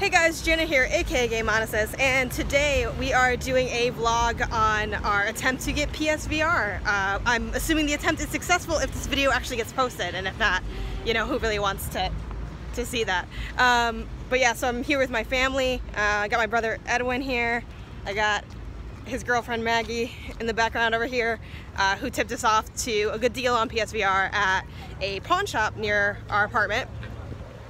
Hey guys, Jenna here, aka Gameonysus, and today we are doing a vlog on our attempt to get PSVR. I'm assuming the attempt is successful if this video actually gets posted, and if not, you know, who really wants to see that? But yeah, so I'm here with my family. I got my brother Edwin here. I got his girlfriend Maggie in the background over here, who tipped us off to a good deal on PSVR at a pawn shop near our apartment.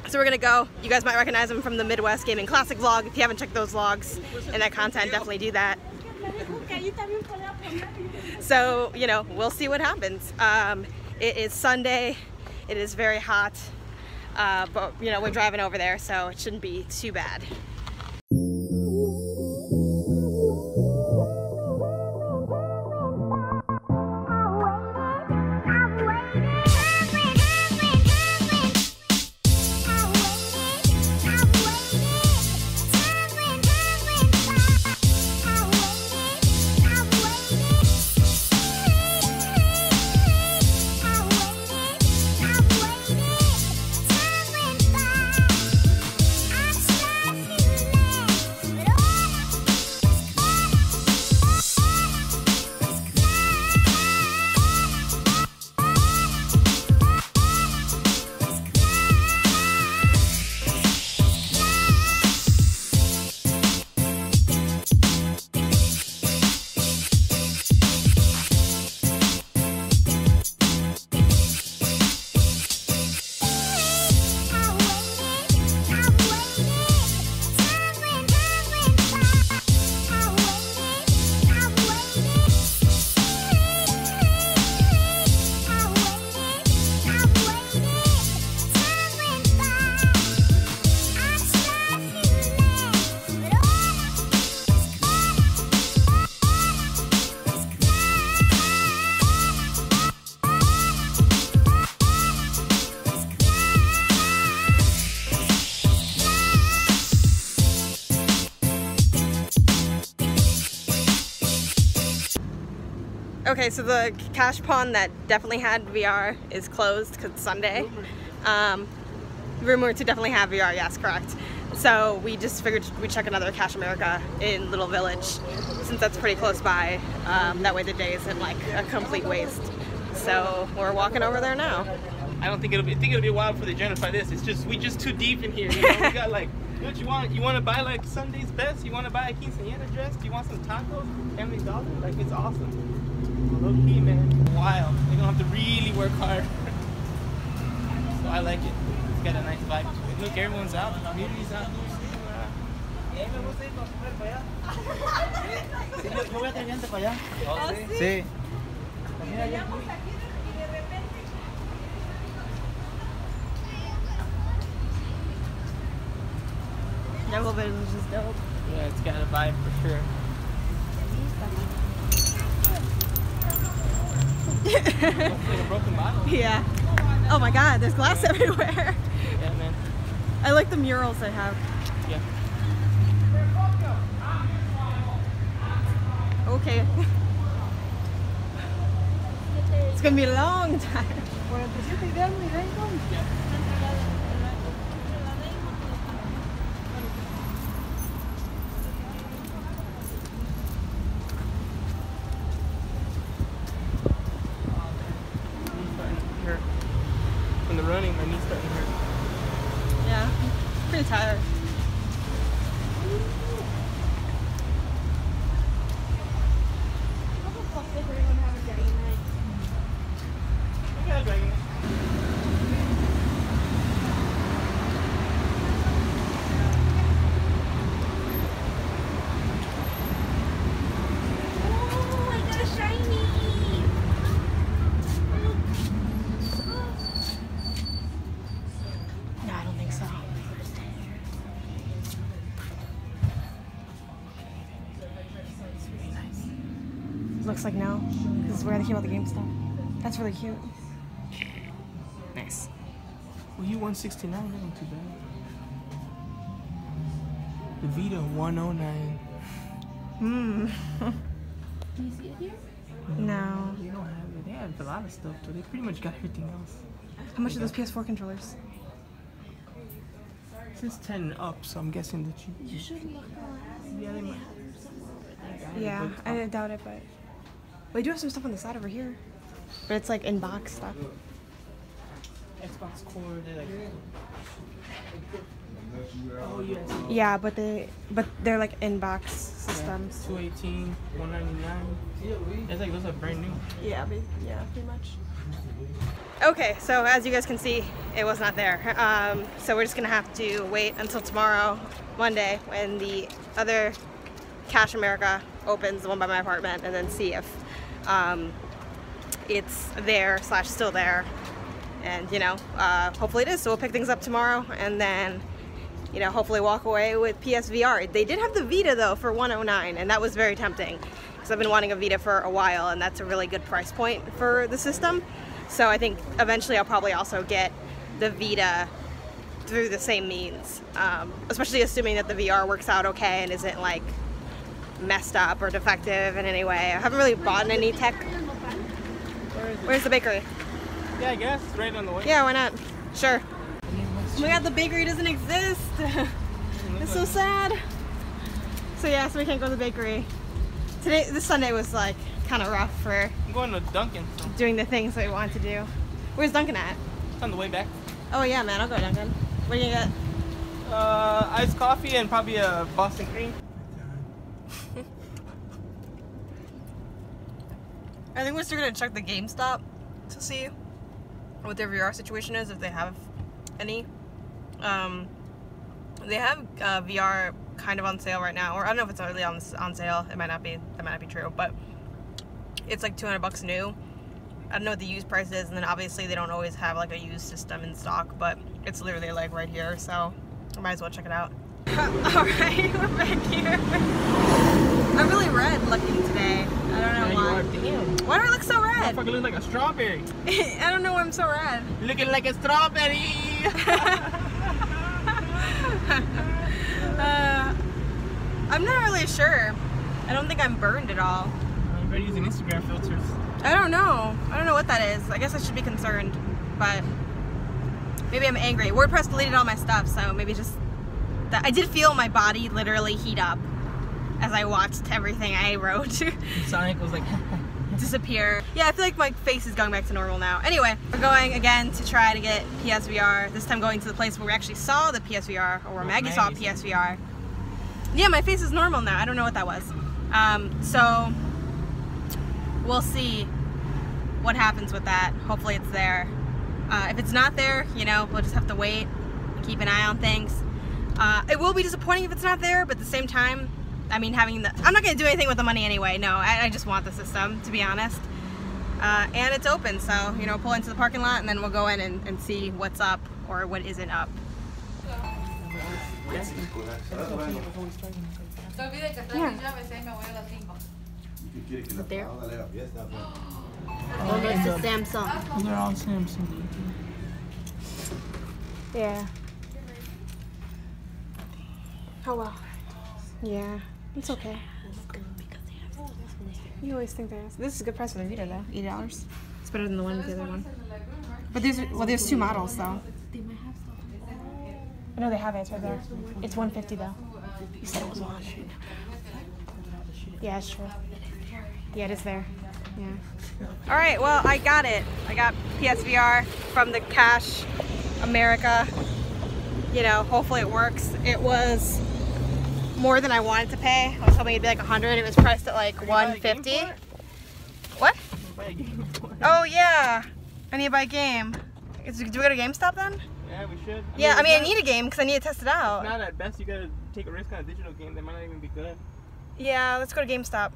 So we're gonna go. You guys might recognize him from the Midwest Gaming Classic vlog. If you haven't checked those vlogs and that content, definitely do that. So, you know, we'll see what happens. It is Sunday. It is very hot, but you know, we're driving over there, so it shouldn't be too bad. Okay, so the cash pawn that definitely had VR is closed because it's Sunday. Rumored to definitely have VR, yes, correct. So we just figured we'd check another Cash America in Little Village, since that's pretty close by. That way the day isn't like a complete waste. So we're walking over there now. I don't think it'll be wild for the genify this. It's just we just too deep in here. You know? We got like, what you want? You want to buy like Sunday's best? You want to buy a quinceañera dress? Do you want some tacos? Family Dollar? Like, it's awesome. Low key, man. Wild. You're gonna have to really work hard. So I like it. It's got a nice vibe to it. Look, everyone's out. The community's out. Sí. Little Village is dope. Yeah, it's got a vibe for sure. Looks like a broken bottle. Yeah. Oh my god, there's glass everywhere. Yeah, man. I like the murals they have. Yeah. Okay. It's gonna be a long time. From the running, my knee's starting to hurt. Yeah, pretty tired. Looks like no. This is where they came out the Gamestop. That's really cute. Nice. Well, you 169, that ain't too bad. The Vita 109. Hmm. Do you see it here? No. They don't have it. They have a lot of stuff, but they pretty much got everything else. How much are those PS4 controllers? says 10 up, so I'm guessing that You should look around. Yeah, they might. Yeah, I doubt it, but we do have some stuff on the side over here. But it's like in box stuff. Xbox cord, they're like. Oh yes. Yeah, but they're like in box systems. 218, 199. It's like those are brand new. Yeah, pretty much. Okay, so as you guys can see, it was not there. So we're just gonna have to wait until tomorrow, Monday, when the other Cash America opens, the one by my apartment, and then see if it's there / still there. And you know, hopefully it is. So we'll pick things up tomorrow, and then you know, hopefully walk away with PSVR. They did have the Vita though for $109, and that was very tempting because I've been wanting a Vita for a while, and that's a really good price point for the system. So I think eventually I'll probably also get the Vita through the same means, especially assuming that the VR works out okay and isn't like messed up or defective in any way. I haven't really bought any tech. Where's the bakery? Yeah, I guess it's right on the way. Yeah, why not? Sure. Oh my god, the bakery doesn't exist. It's so sad. So yeah, so we can't go to the bakery. This Sunday was like kind of rough for I'm going to Dunkin'. So. doing the things that we wanted to do. Where's Dunkin' at? It's on the way back. Oh yeah, man, I'll go to Dunkin'. What are you gonna get? Iced coffee and probably a Boston cream. I think we're still gonna check the Gamestop to see what their VR situation is, if they have any. They have VR kind of on sale right now, or I don't know if it's really on sale. It might not be. That might not be true, but it's like $200 new. I don't know what the used price is, and then obviously they don't always have like a used system in stock, but it's literally like right here, so I might as well check it out. Alright, we're back here. I'm really red looking today. I don't know why. Damn. Why do I look so red? Motherfucker look like a strawberry. I don't know why I'm so red. Looking like a strawberry. I'm not really sure. I don't think I'm burned at all. I'm already using Instagram filters. I don't know. I don't know what that is. I guess I should be concerned, but maybe I'm angry. WordPress deleted all my stuff, so maybe just that. I did feel my body literally heat up as I watched everything I wrote Sonic was like disappear. Yeah, I feel like my face is going back to normal now. Anyway, we're going again to try to get PSVR. This time going to the place where we actually saw the PSVR, or where Maggie saw PSVR. Yeah, my face is normal now. I don't know what that was. So we'll see what happens with that. Hopefully it's there. If it's not there, you know, we'll just have to wait and keep an eye on things. It will be disappointing if it's not there, but at the same time, I mean, I'm not going to do anything with the money anyway. No, I just want the system, to be honest. And it's open, so, you know, pull into the parking lot and then we'll go in and see what's up or what isn't up. Yeah. There? Oh, that's the Samsung. They're all Samsung. Yeah. Oh well. Yeah, it's okay. You always think this is a good price for the Vita though. $80. It's better than the one with the other one. But there's two models though. No, they have it. It's right there. It's $150 though. You said it was one. Yeah, it's true. Yeah, it is there. Yeah. All right. Well, I got it. I got PSVR from the Cash America. You know, hopefully it works. It was more than I wanted to pay. I was hoping it'd be like $100. It was priced at like $150. What? Oh yeah. I need to buy a game. Do we go to GameStop then? Yeah, we should. I mean, I need a game because I need to test it out. It's not at best. You gotta take a risk on a digital game. That might not even be good. Yeah, let's go to GameStop.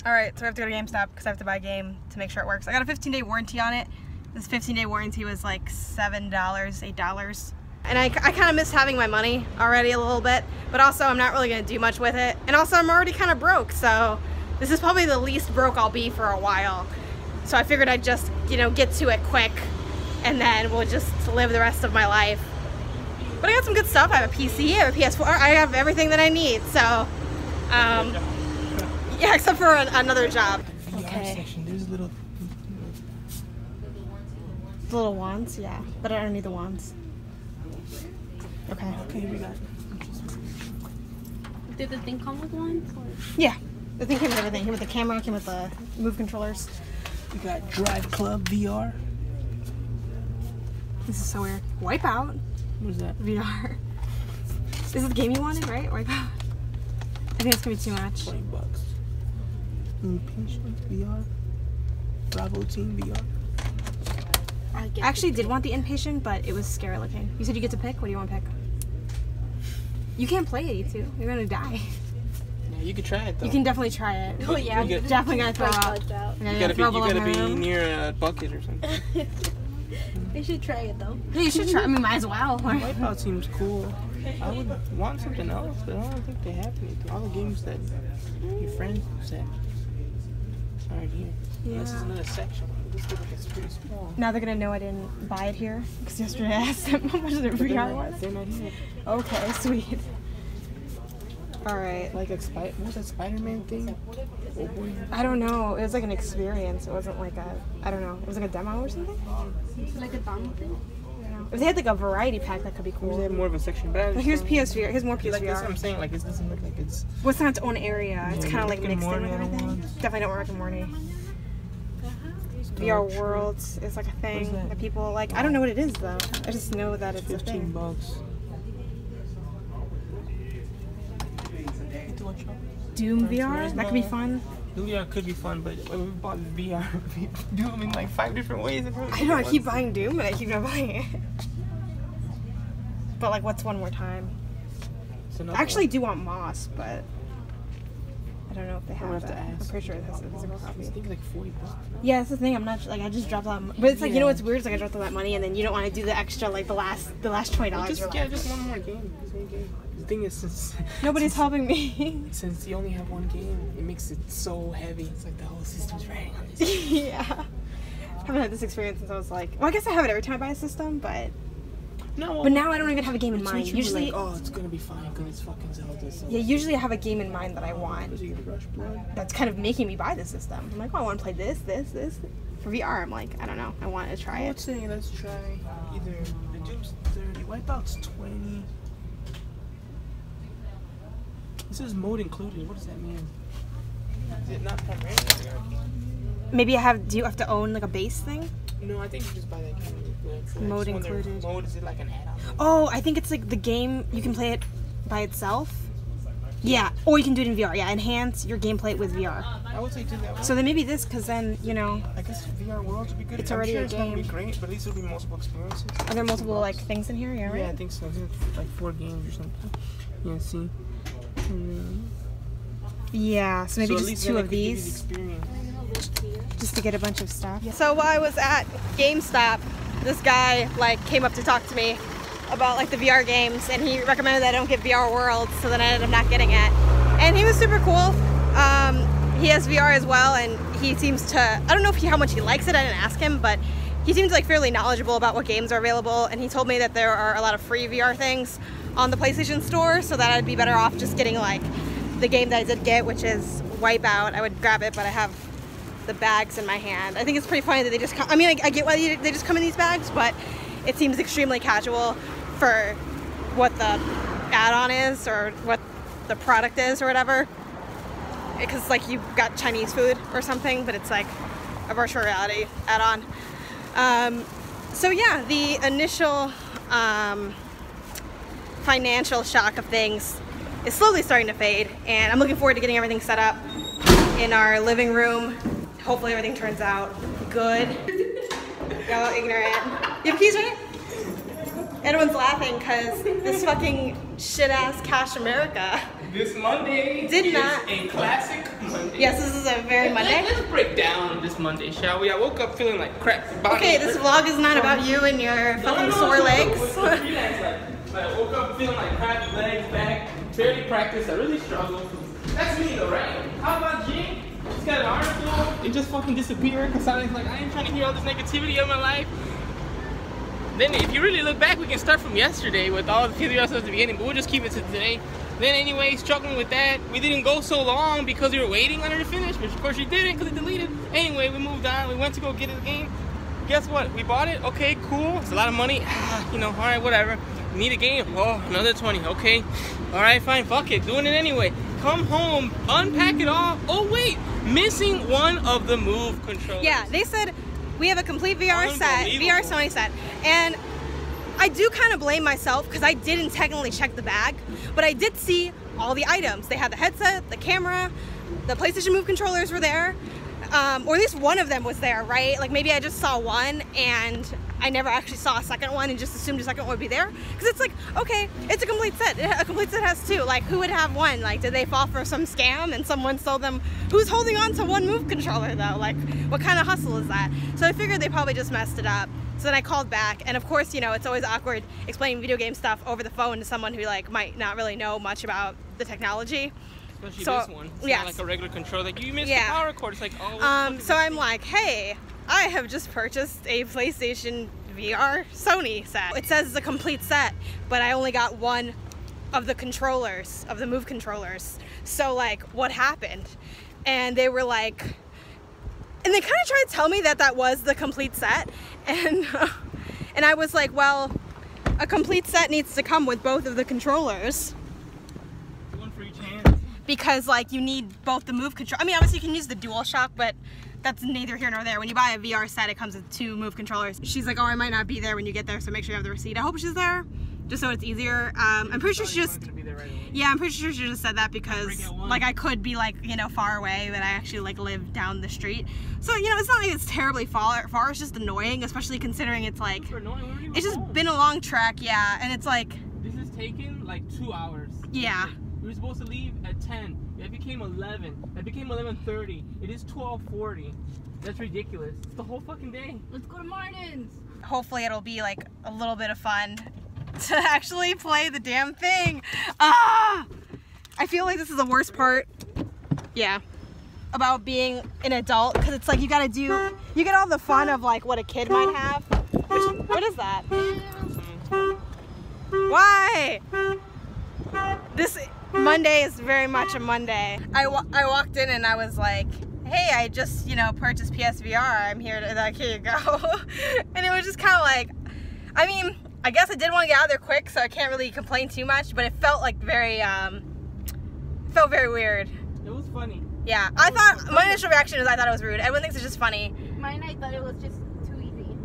Alright, so we have to go to GameStop because I have to buy a game to make sure it works. I got a 15-day warranty on it. This 15-day warranty was like $7, $8. And I kind of miss having my money already a little bit, but also I'm not really going to do much with it. And also I'm already kind of broke, so this is probably the least broke I'll be for a while. So I figured I'd just, you know, get to it quick and then we'll just live the rest of my life. But I got some good stuff. I have a PC, I have a PS4, I have everything that I need, so yeah, except for another job. Okay. There's little wands, yeah, but I don't need the wands. Okay. Okay, we got. Did the thing come with one? Or? Yeah. The thing came with everything. Came with the camera, came with the Move controllers. We got Drive Club VR. This is so weird. Wipeout What is that? VR. This is the game you wanted, right? Wipeout. I think it's gonna be too much. $20. Impatient VR. Bravo Team VR. I actually did want the Inpatient, but it was scary looking. You said you get to pick? What do you want to pick? You can't play it, you two. You're gonna die. Yeah, you can try it though. You can definitely try it. Oh yeah, You get- Definitely gonna throw up. You gotta be near a bucket or something. They should try it though. Yeah, you should try. I mean, might as well. Wipeout seems cool. I would want something else, but I don't think they have anything. All the games that your friends said aren't here. Yeah. This is another section. This looks like it's pretty small. Now they're gonna know I didn't buy it here because yesterday I asked them how much their VR was. They're not here. Okay, sweet. All right. Like what was that Spider-Man thing? Oh boy. I don't know. It was like an experience. It wasn't like I don't know. It was like a demo or something. Like a demo thing? If they had like a variety pack, that could be They cool. have more of a section, but But here's PSVR. Here's more PSVR. like that's what I'm saying. Like it doesn't look like it's. Well, it's not its own area. It's Yeah, kind of like Rick and mixed in with Morty, I don't everything. want. Definitely don't want Rick and Morty. VR Worlds is like a thing that? that people like. I don't know what it is though. I just know that it's a $15. thing. Doom VR? That could be fun. VR could be fun, but when we bought VR, we do them in like 5 different ways. I know. I keep buying Doom and I keep not buying it. But like, what's one more time? I actually do want Moss, but I don't know if they have have to that. I'm ask. pretty sure it has a physical copy. I think like $40. Yeah, that's the thing. I'm not like I just dropped that. But it's like you know what's weird? It's like I dropped all that money and then you don't want to do the extra like the last $20. Just one more game. Just one game. The thing is, since Nobody's helping me. since you only have one game, it makes it so heavy. It's like the whole system's riding on this. Yeah. I haven't had this experience since I was like. Well, I guess I have it every time I buy a system, but No. now I don't even have a game in mind. Usually, Usually, oh, it's gonna be fine because it's fucking Zelda. So. yeah. Usually I have a game in mind that I want. So you get Rush Blood. That's kind of making me buy the system. I'm like, oh, I want to play this. For VR, I'm like, I don't know. I want to try Let's it. say let's try either the Doom's 30, Wipeout's 20. This is mode included. What does that mean? Is it not primarily VR? Maybe do you have to own like a base thing? No, I think you just buy that game. So I Mode just wonder, included. Mode, is it like an add-on? Oh, I think it's like the game, you can play it by itself. Yeah, or you can do it in VR. Yeah, enhance your gameplay with VR. I would say do that one. So then maybe this, because then, you know, I guess VR Worlds would be good. It's I'm already sure a it's gonna be game. great, but at least it'll be multiple experiences. are there multiple like things in here? Yeah, right? Yeah, I think so. I think it's like 4 games or something. Yeah, see. Yeah, so maybe So at just least 2 then I of could give you the these, experience. just to get a bunch of stuff. So while I was at GameStop, this guy like came up to talk to me about like the VR games, and he recommended that I don't get VR Worlds, so then I ended up not getting it. And he was super cool. He has VR as well, and he seems to, I don't know how much he likes it, I didn't ask him, but he seems like fairly knowledgeable about what games are available, and he told me that there are a lot of free VR things on the PlayStation Store, so that I'd be better off just getting like the game that I did get, which is Wipeout. I would grab it, but I have the bags in my hand. I think it's pretty funny that they just come, I mean, I get why they just come in these bags, but it seems extremely casual for what the add-on is or what the product is or whatever. Because like you've got Chinese food or something, but it's like a virtual reality add-on. So yeah, the initial financial shock of things is slowly starting to fade, and I'm looking forward to getting everything set up in our living room. Hopefully everything turns out good. Got a little ignorant. You have keys, right? Everyone's laughing because this fucking shit-ass Cash America This Monday Did not- is a classic Monday. Yes, this is a very Monday. Let's break down this Monday, shall we? I woke up feeling like crap. Okay, this vlog is not about you and your fucking sore legs. I woke up feeling like crap, legs, back, barely practiced. I really struggled. That's me though, right? How about Jim? He's got an article. It just fucking disappeared because I was like, I ain't trying to hear all this negativity of my life. Then if you really look back, we can start from yesterday with all the theory stuff at the beginning, but we'll just keep it to today. Then anyway, struggling with that. We didn't go so long because we were waiting on her to finish, which of course she didn't because it deleted. Anyway, we moved on. We went to go get the game. Guess what? We bought it. Okay, cool. It's a lot of money. You know, all right, whatever. Need a game? Oh, another 20. Okay. Alright, fine. Fuck it. Doing it anyway. Come home, unpack it all. Oh, wait. Missing one of the Move controllers. Yeah, they said we have a complete VR set, VR Sony set. And I do kind of blame myself because I didn't technically check the bag, but I did see all the items. They had the headset, the camera, the PlayStation Move controllers were there. Or at least one of them was there, right? Like maybe I just saw one and I never actually saw a second one and just assumed a second one would be there. Because it's like, okay, it's a complete set. A complete set has two. Like who would have one? Like did they fall for some scam and someone sold them? Who's holding on to one Move controller though? Like what kind of hustle is that? So I figured they probably just messed it up. So then I called back, and of course, you know, it's always awkward explaining video game stuff over the phone to someone who like might not really know much about the technology. Especially so, this one. It's yes. not like a regular controller. Like you missed the power cord. It's like, oh. So I'm like, hey, I have just purchased a PlayStation VR Sony set. It says it's a complete set, but I only got one of the controllers, of the Move controllers. So like, what happened? And they were like, and they kind of tried to tell me that that was the complete set, and I was like, well, a complete set needs to come with both of the controllers. One for each hand. Because like you need both the Move control. I mean, obviously you can use the DualShock, but that's neither here nor there. When you buy a VR set, it comes with two Move controllers. She's like, oh, I might not be there when you get there, so make sure you have the receipt. I hope she's there, just so it's easier. I'm pretty sure she just. Yeah, I'm pretty sure she just said that because like I could be like, you know, far away, but I actually like live down the street. So, you know, it's not like it's terribly far, it's just annoying, especially considering it's like, it's just been a long trek, yeah, and it's like. This is taking like 2 hours. Yeah. We were supposed to leave at 10. It became 11. It became 11:30. It is 12:40. That's ridiculous. It's the whole fucking day. Let's go to Martin's. Hopefully it'll be like a little bit of fun to actually play the damn thing. Ah! I feel like this is the worst part. Yeah. About being an adult, because it's like you get all the fun of like what a kid might have. What is that? Why? This Monday is very much a Monday. I walked in and I was like, hey, I just, you know, purchased PSVR. I'm here to, like, here you go. And it was just kind of like, I mean, I guess I did want to get out of there quick, so I can't really complain too much, but it felt like very weird. It was funny. Yeah, my initial reaction is I thought it was rude. Everyone thinks it's just funny. Mine, I thought it was just too easy.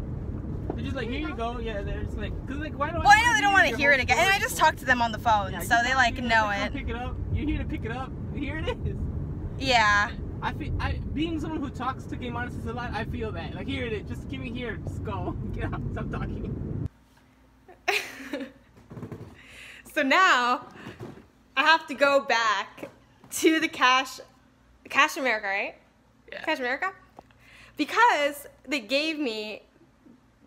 They're just like, here you go. Yeah, they're just like, cause like, why do Well, I know they don't want to hear it again, and I just talked to them on the phone, yeah, so they like know it. Pick it up. You're here to pick it up. Here it is. Yeah. Being someone who talks to Gameonysus a lot, I feel that. Like, here it is. Just give me here. Just go. Get out. Stop talking. So now I have to go back to the Cash America, right? Yeah. Cash America? Because they gave me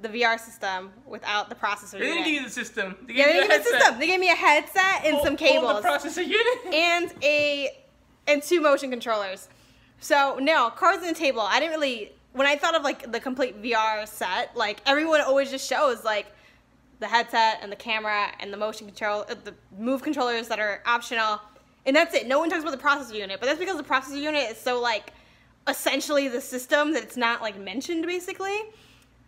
the VR system without the processor unit. They didn't give you the system. They didn't give me the system. They gave me a headset and some cables. The processor unit. And two motion controllers. So no, cards on the table. I didn't really, when I thought of like the complete VR set, like everyone always just shows like the headset and the camera and the motion control, the Move controllers that are optional, and that's it. No one talks about the processor unit, but that's because the processor unit is so like essentially the system that it's not like mentioned basically.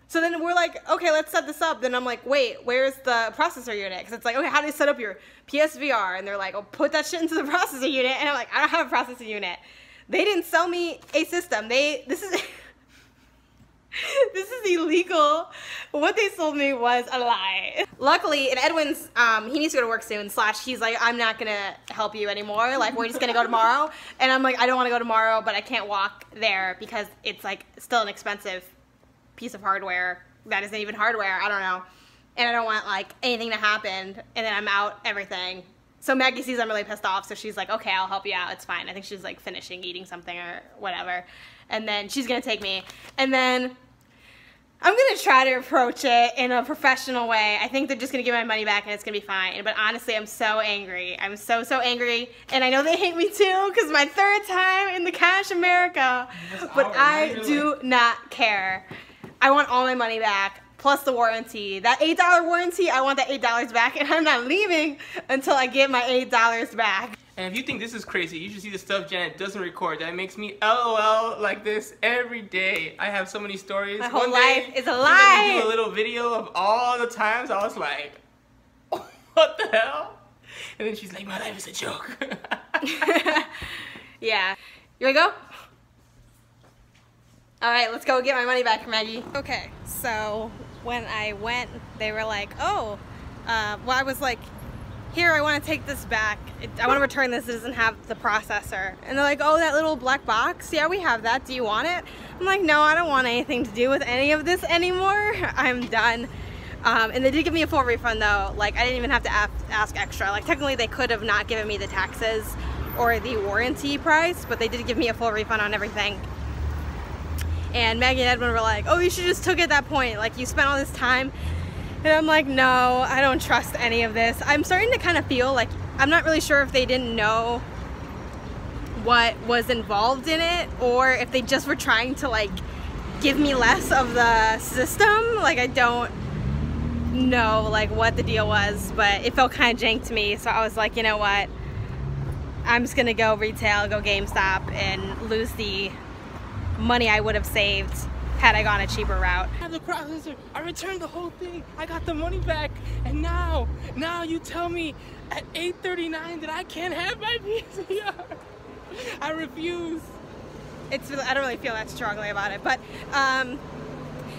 So then we're like, okay, let's set this up. Then I'm like, wait, where's the processor unit? Because it's like, okay, how do you set up your PSVR? And they're like, oh, put that shit into the processor unit. And I'm like, I don't have a processor unit. They didn't sell me a system. This is this is illegal. What they sold me was a lie. Luckily, and Edwin's, he needs to go to work soon, / he's like, I'm not gonna help you anymore. Like, we're just gonna go tomorrow. And I'm like, I don't wanna go tomorrow, but I can't walk there because it's like still an expensive piece of hardware that isn't even hardware. I don't know. And I don't want like anything to happen and then I'm out everything. So Maggie sees I'm really pissed off, so she's like, okay, I'll help you out, it's fine. I think she's like finishing eating something or whatever. And then she's gonna take me. And then I'm gonna try to approach it in a professional way. I think they're just gonna give my money back and it's gonna be fine. But honestly, I'm so angry. I'm so angry. And I know they hate me too, because my third time in the Cash America. But I do not care. I want all my money back, plus the warranty. That $8 warranty, I want that $8 back, and I'm not leaving until I get my $8 back. And if you think this is crazy, you should see the stuff Janet doesn't record. That makes me LOL like this every day. I have so many stories. My whole life is a lie. I do a little video of all the times I was like, oh what the hell? And then she's like, my life is a joke. Yeah. You wanna go? Alright, let's go get my money back, Maggie. Okay, so when I went, they were like, oh, well, I was like, here, I want to take this back. I want to return this. It doesn't have the processor. And they're like, oh, that little black box? Yeah, we have that. Do you want it? I'm like, no, I don't want anything to do with any of this anymore. I'm done. And they did give me a full refund, though. Like, I didn't even have to ask extra. Like, technically, they could have not given me the taxes or the warranty price, but they did give me a full refund on everything. And Maggie and Edwin were like, oh, you should just took it at that point. Like, you spent all this time. And I'm like, no, I don't trust any of this. I'm starting to kind of feel like, I'm not really sure if they didn't know what was involved in it, or if they just were trying to like give me less of the system. Like, I don't know like what the deal was, but it felt kind of jank to me. So I was like, you know what? I'm just gonna go retail, go GameStop, and lose the money I would have saved had I gone a cheaper route. I have the processor. I returned the whole thing. I got the money back. And now you tell me at 8:39 that I can't have my PSVR. I refuse. I don't really feel that strongly about it, but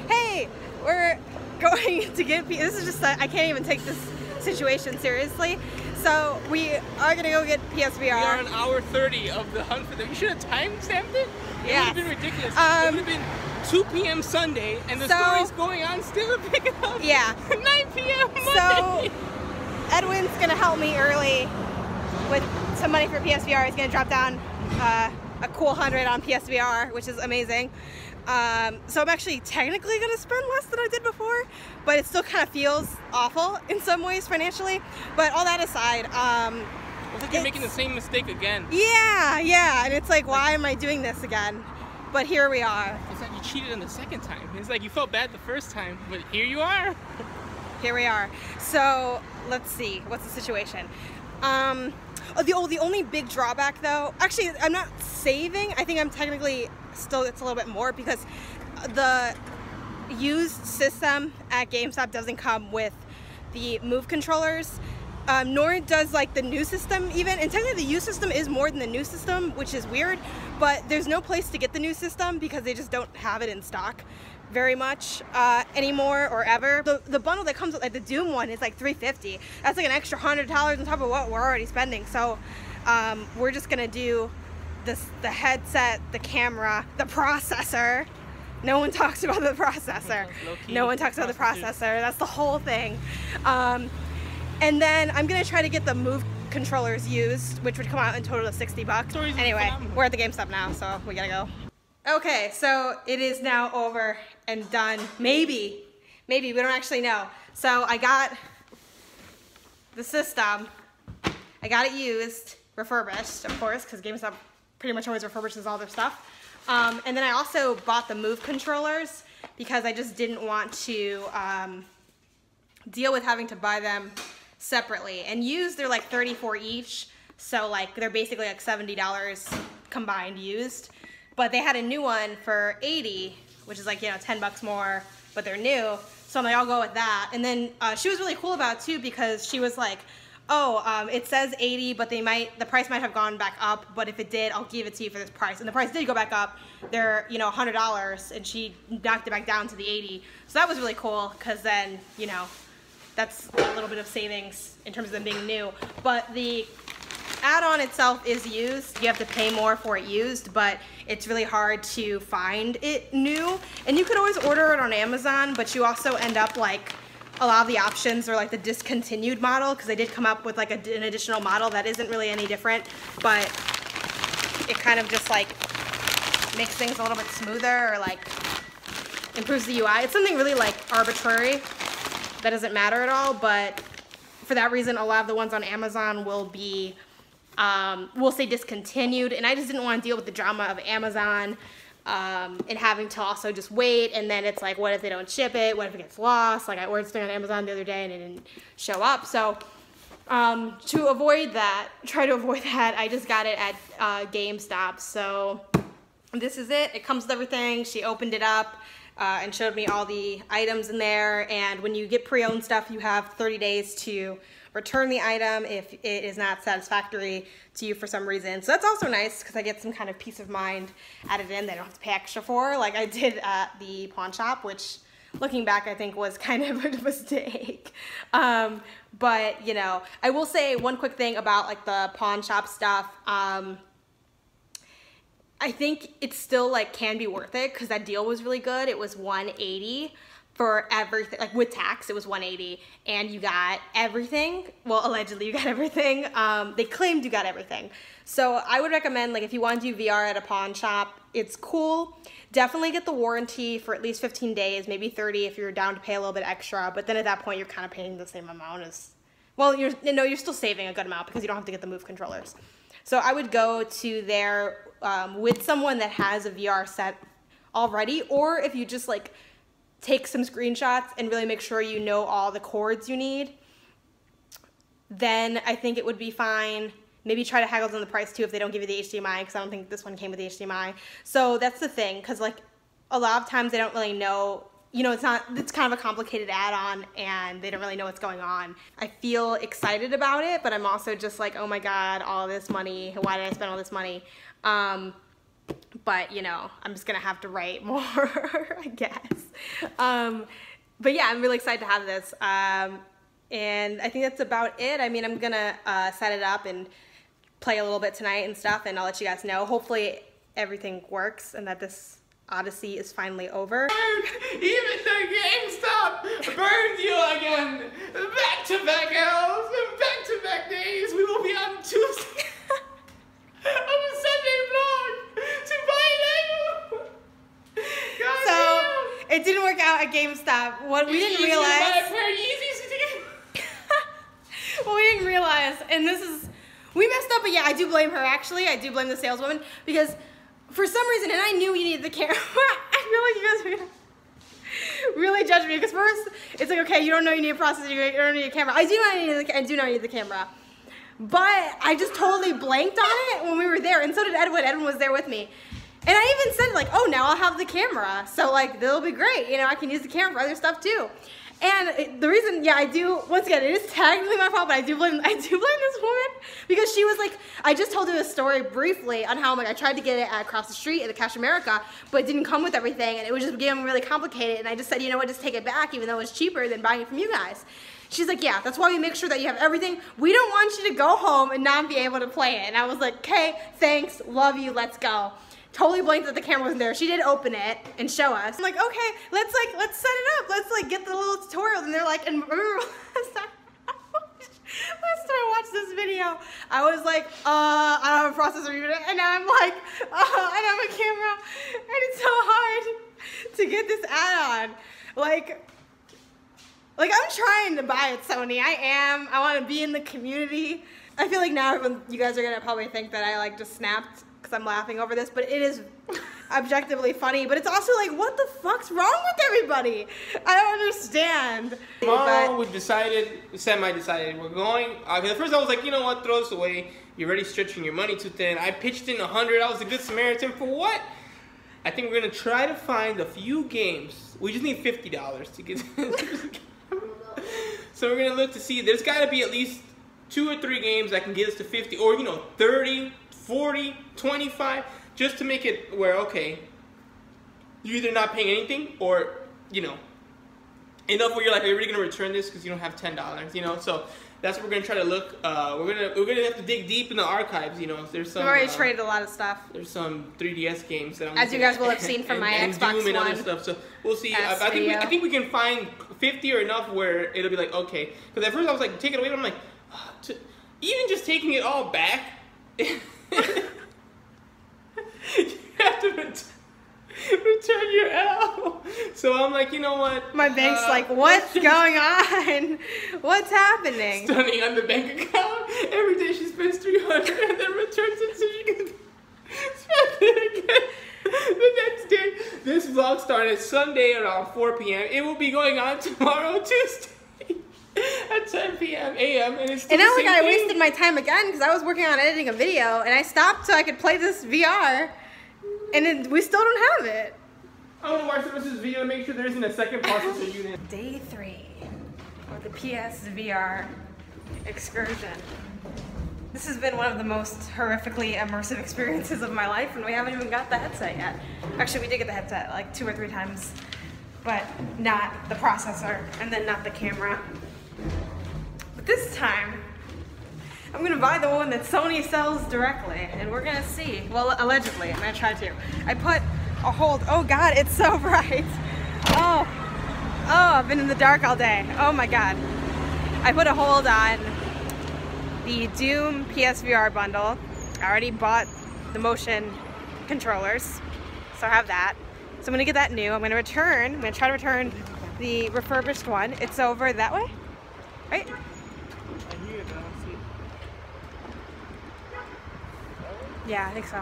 hey, we're going to get, this is just, I can't even take this situation seriously. So we are gonna go get PSVR. We are on hour 30 of the hunt for them. You should have time-stamped it. Yeah. It would have been ridiculous. It would have been 2 p.m. Sunday, and the story's going on still to pick it up. Yeah. 9 p.m. Monday. So Edwin's gonna help me early with some money for PSVR. He's gonna drop down a cool 100 on PSVR, which is amazing. So I'm actually technically gonna spend less than I did before, but it still kind of feels awful in some ways financially. But all that aside, it's like you're making the same mistake again. Yeah, and it's like, why am I doing this again? But here we are. It's like you cheated on the second time. It's like you felt bad the first time, but here you are. Here we are. So let's see, what's the situation? The only big drawback though, actually I'm not saving. I think I'm technically still, it's a little bit more because the used system at GameStop doesn't come with the Move controllers. Nor does like the new system even, and technically the used system is more than the new system, which is weird, but there's no place to get the new system because they just don't have it in stock very much anymore or ever. The bundle that comes with like the Doom one is like $350. That's like an extra $100 on top of what we're already spending. So we're just gonna do this, the headset, the camera, the processor. No one talks about the processor. No one talks about the processor. That's the whole thing. And then I'm gonna try to get the Move controllers used, which would come out in total of $60. Anyway, we're at the GameStop now, so we gotta go. Okay, so it is now over and done. Maybe, we don't actually know. So I got the system, I got it used, refurbished, of course, because GameStop pretty much always refurbishes all their stuff. And then I also bought the Move controllers because I just didn't want to deal with having to buy them separately. And used, they're like $34 each, so like they're basically like $70 combined used. But they had a new one for $80, which is like, you know, 10 bucks more, but they're new. So I'm like, I'll go with that. And then she was really cool about it too, because she was like, oh, it says 80, but the price might have gone back up, but if it did, I'll give it to you for this price. And the price did go back up. They're, you know, $100, and she knocked it back down to the 80. So that was really cool, because then, you know, that's a little bit of savings in terms of them being new. But the add-on itself is used. You have to pay more for it used, but it's really hard to find it new. And you could always order it on Amazon, but you also end up like, a lot of the options are like the discontinued model, because they did come up with like an additional model that isn't really any different, but it kind of just like makes things a little bit smoother, or like improves the UI. It's something really like arbitrary that doesn't matter at all, but for that reason, a lot of the ones on Amazon will be, will say discontinued, and I just didn't want to deal with the drama of Amazon and having to also just wait, and then it's like, what if they don't ship it? What if it gets lost? Like, I ordered something on Amazon the other day and it didn't show up. So to avoid that, I just got it at GameStop. So this is it. It comes with everything. She opened it up and showed me all the items in there. And when you get pre-owned stuff, you have 30 days to return the item if it is not satisfactory to you for some reason. So that's also nice because I get some kind of peace of mind added in that I don't have to pay extra for, like I did at the pawn shop, which looking back I think was kind of a mistake. But you know, I will say one quick thing about like the pawn shop stuff. I think it still like can be worth it because that deal was really good. It was $180 for everything, like with tax it was $180 and you got everything. Well, allegedly you got everything. They claimed you got everything. So I would recommend, like, if you want to do VR at a pawn shop, it's cool. Definitely get the warranty for at least 15 days, maybe 30 if you're down to pay a little bit extra, but then at that point you're kind of paying the same amount as, well, you're still saving a good amount because you don't have to get the Move controllers. So I would go to there with someone that has a VR set already, or if you just like take some screenshots and really make sure you know all the cords you need, then I think it would be fine. Maybe try to haggle on the price too if they don't give you the HDMI, because I don't think this one came with the HDMI. So that's the thing, because like a lot of times they don't really know, you know, it's kind of a complicated add-on and they don't really know what's going on. I feel excited about it, but I'm also just like, oh my God, all this money, why did I spend all this money? But you know, I'm just gonna have to write more, I guess. But yeah, I'm really excited to have this. And I think that's about it. I mean, I'm gonna set it up and play a little bit tonight and stuff, and I'll let you guys know. Hopefully everything works and that this odyssey is finally over. Even the Gamestop burned you again. Back-to-back L's, back-to-back days. We will be on Tuesday of a Sunday vlog to buy Lego. So it didn't work out at GameStop. What we didn't realize. What we didn't realize, and this is, we messed up, but yeah, I do blame her actually. I do blame the saleswoman because for some reason, and I knew you needed the camera. I feel like you guys are gonna really judge me because first it's like, okay, you don't know you need a processor, you don't need a camera. I do know I need the camera, but I just totally blanked on it when we were there, and so did Edwin. Edwin was there with me, and I even said like, oh, now I'll have the camera, so like that'll be great. You know, I can use the camera for other stuff too. And the reason, yeah, I do, once again, it is technically my fault, but I do blame this woman because she was like, I just told you a story briefly on how like I tried to get it across the street at the Cash America, but it didn't come with everything, and it was just getting really complicated, and I just said, you know what, just take it back, even though it's cheaper than buying it from you guys. She's like, yeah, that's why we make sure that you have everything. We don't want you to go home and not be able to play it. And I was like, okay, thanks, love you, let's go. Totally blanked that the camera wasn't there. She did open it and show us. I'm like, okay, let's set it up. Let's like get the little tutorials. And they're like, and last time I watched this video, I was like, I don't have a processor either. And now I'm like, I don't have a camera. And it's so hard to get this add-on. Like I'm trying to buy it, Sony. I want to be in the community. I feel like now you guys are gonna probably think that I like just snapped because I'm laughing over this, but it is objectively funny, but it's also like, what the fuck's wrong with everybody? I don't understand. Tomorrow we semi-decided we're going, at first I was like, you know what, throw this away. You're already stretching your money too thin. I pitched in 100, I was a good Samaritan for what? I think we're gonna try to find a few games. We just need $50 to get So we're gonna look to see, there's gotta be at least 2 or 3 games that can get us to 50, or you know, 30, 40, 25, just to make it where, okay, you're either not paying anything or, you know, enough where you're like, are you really gonna return this because you don't have $10, you know? So that's what we're gonna try to look. We're gonna have to dig deep in the archives, you know. There's some. We've already traded a lot of stuff. There's some 3DS games that I'm. As you guys will have seen from my Xbox Doom and One. other stuff. So we'll see. I think we can find 50 or enough where it'll be like, okay. Because at first I was like, take it away, but I'm like, even just taking it all back. You have to return your L. So I'm like, you know what? My bank's like, what's going on? What's happening? Stunning on the bank account. Every day she spends $300 and then returns it so she can spend it again. The next day, this vlog started Sunday around 4 p.m. It will be going on tomorrow, Tuesday. At 10 p.m. a.m. and it's still now like I wasted my time again because I was working on editing a video and I stopped so I could play this VR and we still don't have it. I want to watch the rest of this video and make sure there isn't a second processor unit. Day 3 of the PSVR excursion. This has been one of the most horrifically immersive experiences of my life, and we haven't even got the headset yet. Actually, we did get the headset like 2 or 3 times, but not the processor, and then not the camera. But this time, I'm gonna buy the one that Sony sells directly, and we're gonna see. Well, allegedly, I'm gonna try to. I put a hold, oh God, it's so bright. Oh, I've been in the dark all day. Oh my God. I put a hold on the Doom PSVR bundle. I already bought the motion controllers, so I have that. So I'm gonna get that new. I'm gonna try to return the refurbished one. It's over that way, right? Yeah, I think so.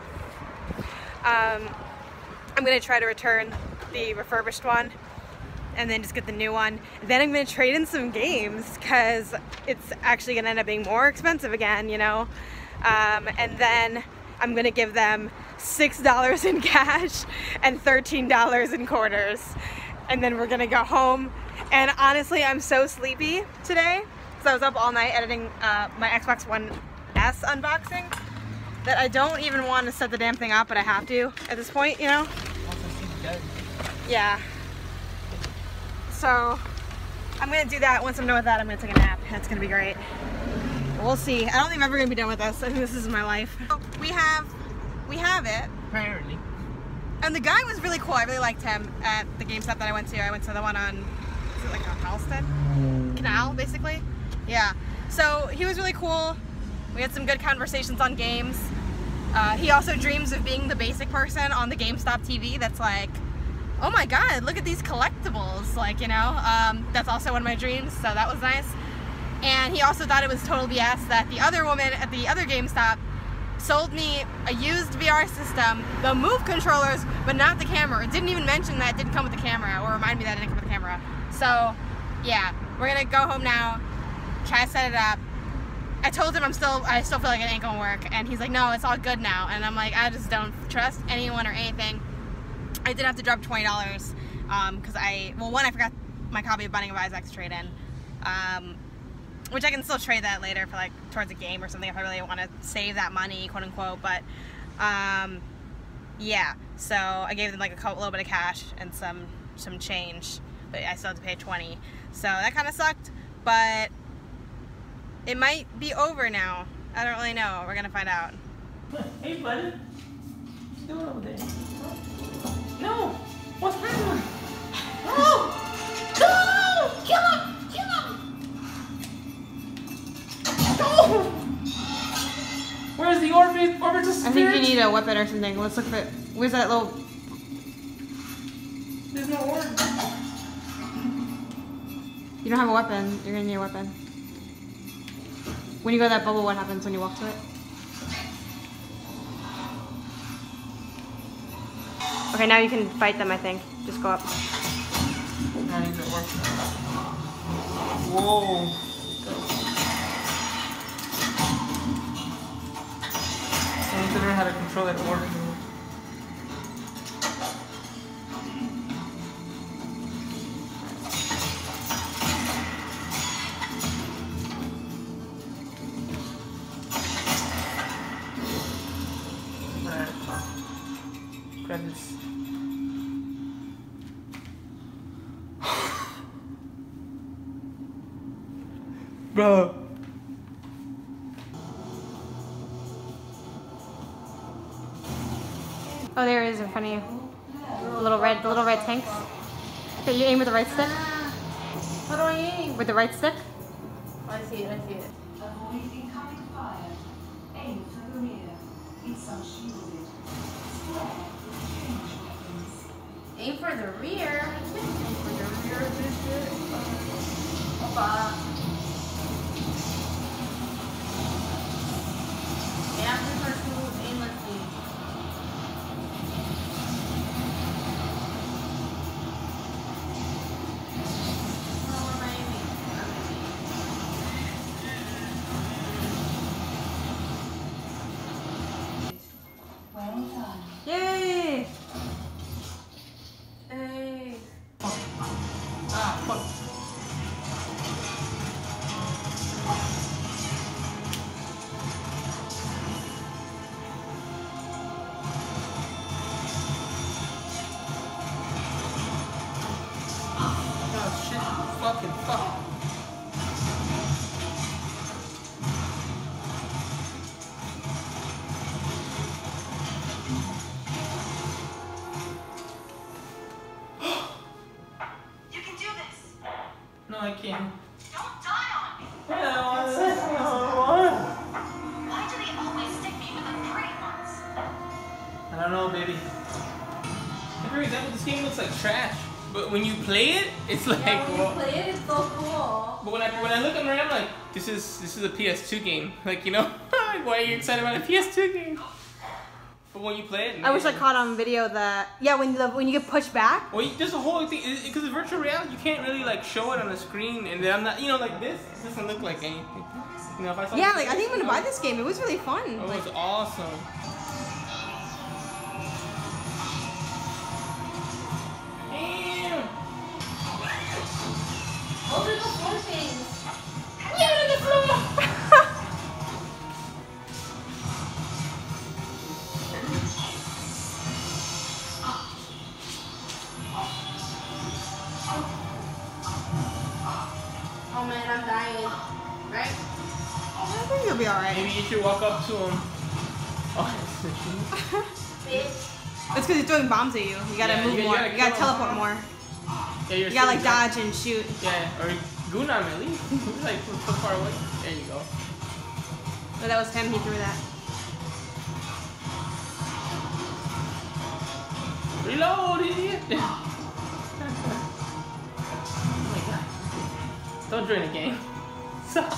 I'm gonna try to return the refurbished one and then just get the new one. Then I'm gonna trade in some games because it's actually gonna end up being more expensive again, you know? And then I'm gonna give them $6 in cash and $13 in quarters. And then we're gonna go home. And honestly, I'm so sleepy today. So I was up all night editing my Xbox One S unboxing that I don't even want to set the damn thing up, but I have to at this point, you know? Yeah. So I'm gonna do that. Once I'm done with that, I'm gonna take a nap. That's gonna be great. We'll see. I don't think I'm ever gonna be done with this. I think this is my life. We have it. Apparently. And the guy was really cool. I really liked him at the Gamestop that I went to. I went to the one on, is it like on Halsted? Canal, basically. Yeah. So he was really cool. We had some good conversations on games. He also dreams of being the basic person on the GameStop TV that's like, oh my God, look at these collectibles, like, you know, that's also one of my dreams, so that was nice. And he also thought it was total BS that the other woman at the other GameStop sold me a used VR system, the Move controllers, but not the camera. It didn't even mention that it didn't come with the camera, or remind me that it didn't come with the camera. So, yeah, we're gonna go home now, try to set it up. I told him I still feel like it ain't gonna work, and he's like, no, it's all good now. And I'm like, I just don't trust anyone or anything. I did have to drop $20 because one, I forgot my copy of Binding of Isaac's trade-in, which I can still trade that later for like towards a game or something if I really want to save that money, quote unquote. But yeah, so I gave them like a little bit of cash and some change, but I still had to pay 20. So that kind of sucked, but it might be over now. I don't really know. We're gonna find out. Hey, buddy. What you doing over there? No! What's happening? Oh! No! Kill him! Kill him! No! Where's the orbital spirit? I think you need a weapon or something. Let's look for it. Where's that little... There's no orb. You don't have a weapon. You're gonna need a weapon. When you go to that bubble, what happens when you walk to it? Okay, now you can fight them, I think. Just go up. Now you can work. Whoa. I need to learn how to control that orb. Grab this. Bro. Oh, there it is in front of you. The little red tanks. Okay, you aim with the right stick. How do I aim? With the right stick. Oh, I see it, I see it. Avoid incoming fire. Aim for the rear. It's unshielded. Square. Change weapons. Aim for the rear? I can't aim for the rear of this shit. Opa. Yeah, I'm just gonna move aimlessly. Oh, where am I aiming? Well done. Yay! Hey. Ah, fuck. okay. Don't die on me. I don't want to. Why do they always stick me with the pretty ones? I don't know, baby. For example, this game looks like trash, but when you play it, it's like. Yeah, when well, you play it, it's so cool. but when I look at it, I'm like, this is a PS2 game. Like, you know, why are you excited about a PS2 game? But when you play it, I wish I caught on video that when you get pushed back. well, there's a whole thing because it's virtual reality. You can't really like show it on the screen, and then I'm not, you know, like this. It doesn't look like anything. You know, if I saw Yeah, like I think I'm gonna buy this game. It was really fun. Oh, Like, it's awesome. Damn. Oh, there's the floor things. Get on the floor. Oh man, I'm dying. Right? I think you'll be alright. Maybe you should walk up to him. Oh, Bitch. It's because he's throwing bombs at you. You gotta Yeah, move you more. gotta You gotta kill him. teleport more. yeah, You gotta like dodge and shoot. Yeah, or Gunam at least. He's like so far away. There you go. Oh, that was him. He threw that. Reload, idiot! Oh my god. Don't join the game. Stop.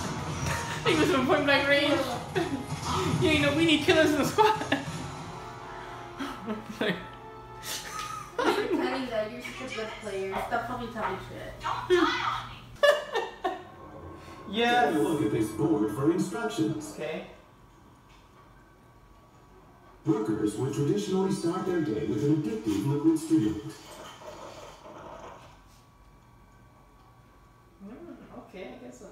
He was in point blank range. You know, we need killers in the squad. Like, I'm telling that you're such a good player. Stop fucking telling shit. Don't die on me. yes. Take a look at this board for instructions. Okay. Workers would traditionally start their day with an addictive liquid stimulant. Okay, I guess so.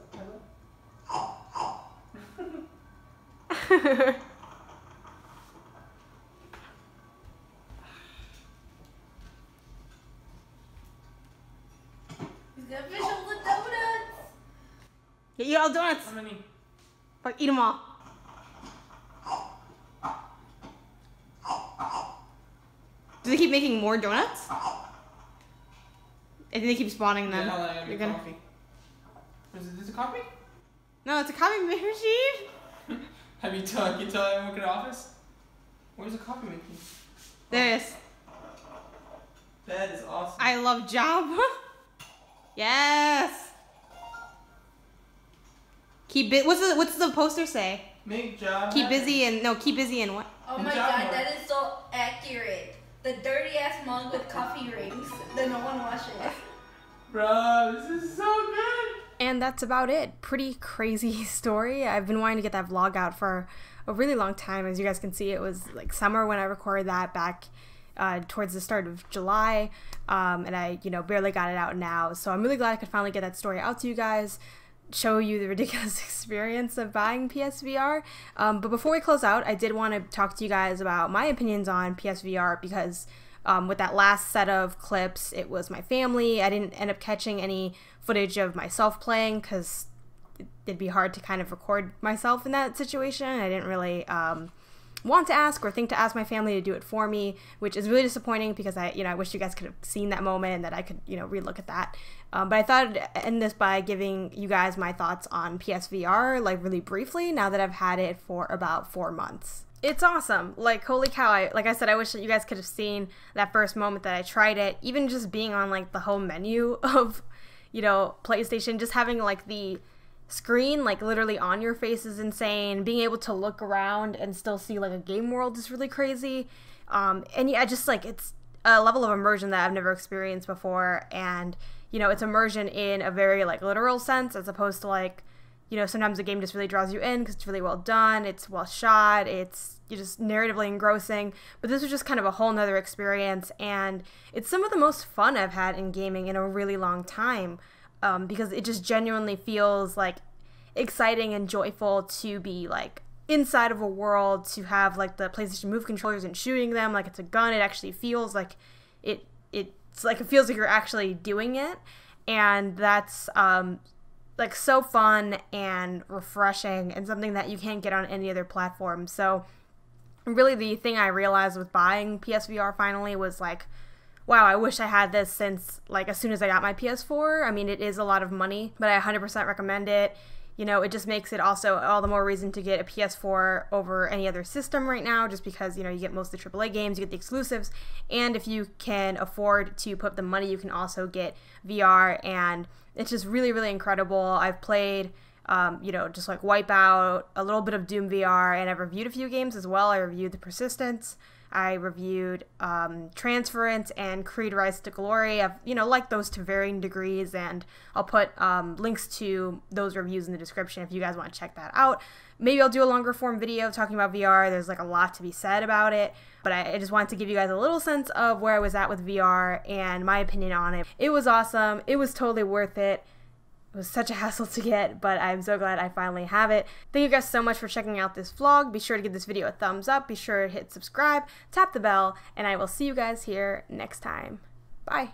He's gonna finish all the donuts. Yeah, eat all the donuts. How many? Fuck, eat them all. Do they keep making more donuts? I think they keep spawning them. Yeah, I You're got gonna... coffee. Is this a coffee? No, it's a coffee machine. Have you tell I work at the office? Where's the coffee making? There it is. That is awesome. I love job. Yes. What's the poster say? Make job. Keep happen. busy and keep busy and what? Oh Good my job, god, Mark. that is so accurate. The dirty ass mug with coffee rings that no one washes. Bro, this is so good. And that's about it. Pretty crazy story. I've been wanting to get that vlog out for a really long time. As you guys can see, it was like summer when I recorded that back towards the start of July. And I, barely got it out now. So I'm really glad I could finally get that story out to you guys, show you the ridiculous experience of buying PSVR. But before we close out, I did want to talk to you guys about my opinions on PSVR because with that last set of clips, it was my family. I didn't end up catching any footage of myself playing because it'd be hard to kind of record myself in that situation. I didn't really want to ask or think to ask my family to do it for me, which is really disappointing because I wish you guys could have seen that moment and that I could, relook at that. But I thought I'd end this by giving you guys my thoughts on PSVR, like really briefly, now that I've had it for about 4 months. It's awesome. Like, holy cow. Like I said, I wish that you guys could have seen that first moment that I tried it. Even just being on like the home menu of, PlayStation, just having like the screen like literally on your face is insane. Being able to look around and still see like a game world is really crazy. And yeah, just like it's a level of immersion that I've never experienced before. And, it's immersion in a very like literal sense as opposed to like, sometimes the game just really draws you in because it's really well done, it's well shot, it's just narratively engrossing. But this was just kind of a whole nother experience, and it's some of the most fun I've had in gaming in a really long time, because it just genuinely feels like exciting and joyful to be like inside of a world, to have like the PlayStation Move controllers and shooting them like it's a gun. It actually feels like it feels like you're actually doing it, and that's like so fun and refreshing and something that you can't get on any other platform. So really the thing I realized with buying PSVR finally was like, wow, I wish I had this since like as soon as I got my PS4. I mean, it is a lot of money, but I 100% recommend it. You know, it just makes it also all the more reason to get a PS4 over any other system right now, just because, you know, you get most of the AAA games, you get the exclusives, and if you can afford to put up the money, you can also get VR, and it's just really, really incredible. I've played, you know, just like Wipeout, a little bit of Doom VR, and I've reviewed a few games as well. I reviewed The Persistence, I reviewed Transference and Creed Rise to Glory. I've, you know, liked those to varying degrees, and I'll put links to those reviews in the description if you guys want to check that out. Maybe I'll do a longer form video talking about VR. There's like a lot to be said about it, but I just wanted to give you guys a little sense of where I was at with VR and my opinion on it. It was awesome. It was totally worth it. It was such a hassle to get, but I'm so glad I finally have it. Thank you guys so much for checking out this vlog. Be sure to give this video a thumbs up. Be sure to hit subscribe, tap the bell, and I will see you guys here next time. Bye.